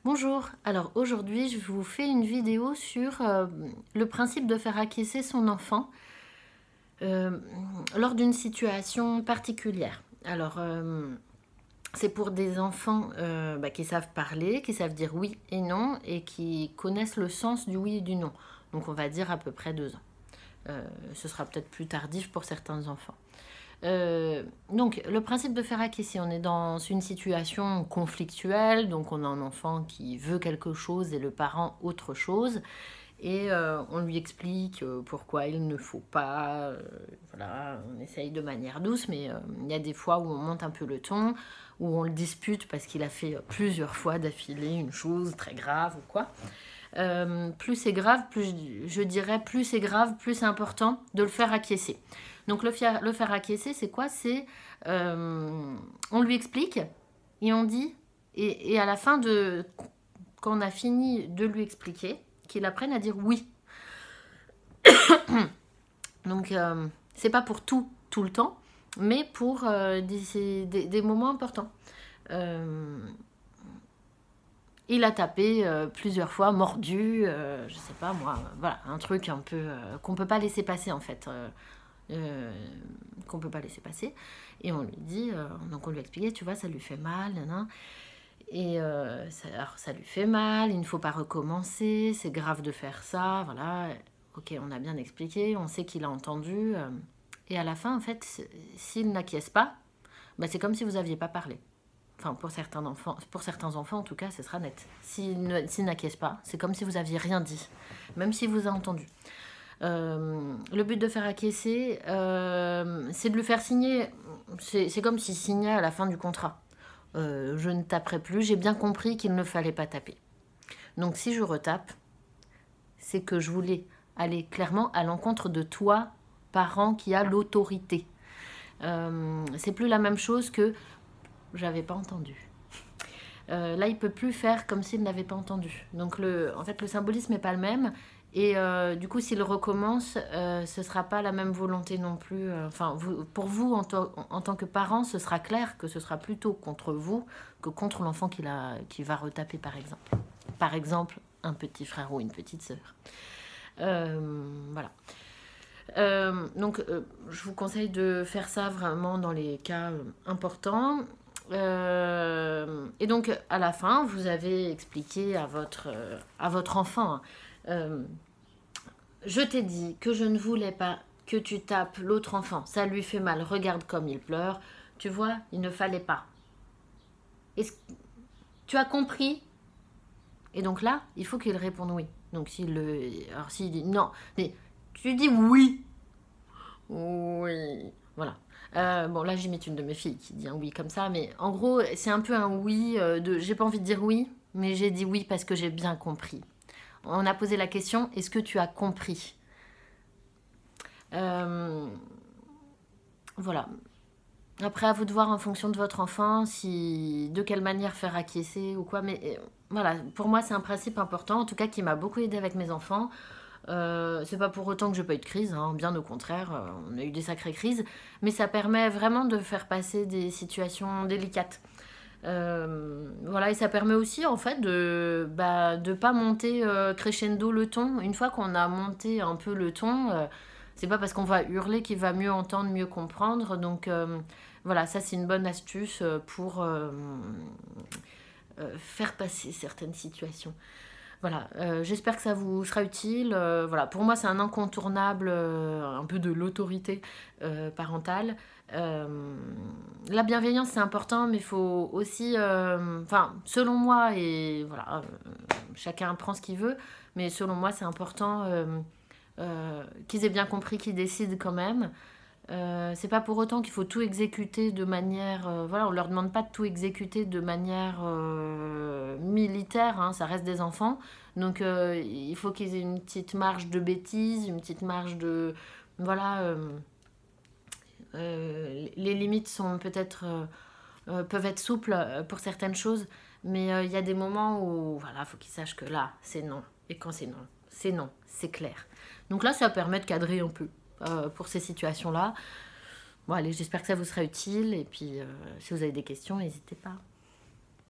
Bonjour, alors aujourd'hui je vous fais une vidéo sur le principe de faire acquiescer son enfant euh, lors d'une situation particulière. Alors c'est pour des enfants qui savent parler, qui savent dire oui et non et qui connaissent le sens du oui et du non. Donc on va dire à peu près 2 ans. Ce sera peut-être plus tardif pour certains enfants. Donc, le principe de faire acquiescer, on est dans une situation conflictuelle, donc on a un enfant qui veut quelque chose et le parent autre chose, et on lui explique pourquoi il ne faut pas, voilà, on essaye de manière douce, mais il y a des fois où on monte un peu le ton, où on le dispute parce qu'il a fait plusieurs fois d'affilée une chose très grave ou quoi. Plus c'est grave, plus je dirais, plus c'est grave, plus c'est important de le faire acquiescer. Donc le faire acquiescer, c'est quoi? C'est on lui explique et on dit, et à la fin de quand on a fini de lui expliquer, qu'il apprenne à dire oui. Donc c'est pas pour tout le temps, mais pour des moments importants. Il a tapé plusieurs fois, mordu, je sais pas moi, voilà, un truc un peu qu'on peut pas laisser passer en fait. Qu'on peut pas laisser passer. Et on lui dit, donc on lui expliquait, tu vois, ça lui fait mal, nan. Et alors, ça lui fait mal, il ne faut pas recommencer, c'est grave de faire ça, voilà. Ok, on a bien expliqué, on sait qu'il a entendu. Et à la fin, en fait, s'il n'acquiesce pas, bah, c'est comme si vous n'aviez pas parlé. Enfin, pour certains enfants, en tout cas, ce sera net. S'il n'acquiesce pas, c'est comme si vous n'aviez rien dit, même s'il vous a entendu. Le but de faire acquiescer, c'est de le faire signer. C'est comme s'il signait à la fin du contrat. Je ne taperai plus, j'ai bien compris qu'il ne fallait pas taper. Donc si je retape, c'est que je voulais aller clairement à l'encontre de toi, parent qui a l'autorité. C'est plus la même chose que j'avais pas entendu. Là, il peut plus faire comme s'il n'avait pas entendu. Donc, en fait, le symbolisme n'est pas le même. Et du coup, s'il recommence, ce sera pas la même volonté non plus. Enfin, pour vous, en tant que parent, ce sera clair que ce sera plutôt contre vous que contre l'enfant qui va retaper, par exemple. Par exemple, un petit frère ou une petite sœur. Voilà. Donc, je vous conseille de faire ça vraiment dans les cas importants. Et donc, à la fin, vous avez expliqué à votre enfant, je t'ai dit que je ne voulais pas que tu tapes l'autre enfant. Ça lui fait mal. Regarde comme il pleure. Tu vois, il ne fallait pas. Tu as compris? Et donc là, il faut qu'il réponde oui. Donc s'il dit non, mais tu dis oui. Oui. Voilà. Bon, là, j'imite une de mes filles qui dit un oui comme ça, mais en gros, c'est un peu un oui j'ai pas envie de dire oui, mais j'ai dit oui parce que j'ai bien compris. On a posé la question, est-ce que tu as compris? Voilà. Après, à vous de voir en fonction de votre enfant, de quelle manière faire acquiescer ou quoi, mais voilà, pour moi, c'est un principe important, en tout cas qui m'a beaucoup aidé avec mes enfants. C'est pas pour autant que j'ai pas eu de crise, hein, bien au contraire, on a eu des sacrées crises, mais ça permet vraiment de faire passer des situations délicates. Voilà, et ça permet aussi en fait de pas monter crescendo le ton. Une fois qu'on a monté un peu le ton, c'est pas parce qu'on va hurler qu'il va mieux entendre, mieux comprendre. Donc voilà, ça c'est une bonne astuce pour faire passer certaines situations. Voilà, j'espère que ça vous sera utile. Voilà, pour moi, c'est un incontournable, un peu de l'autorité parentale. La bienveillance, c'est important, mais il faut aussi, enfin, selon moi, et voilà, chacun prend ce qu'il veut, mais selon moi, c'est important qu'ils aient bien compris qu'ils décident quand même. C'est pas pour autant qu'il faut tout exécuter de manière. Voilà, on leur demande pas de tout exécuter de manière militaire, hein, ça reste des enfants. Donc il faut qu'ils aient une petite marge de bêtises, une petite marge de. Voilà. Les limites sont peut-être. Peuvent être souples pour certaines choses, mais il y a des moments où voilà, faut qu'ils sachent que là, c'est non. Et quand c'est non, c'est clair. Donc là, ça permet de cadrer un peu pour ces situations-là. Bon, allez, j'espère que ça vous sera utile. Et puis, si vous avez des questions, n'hésitez pas.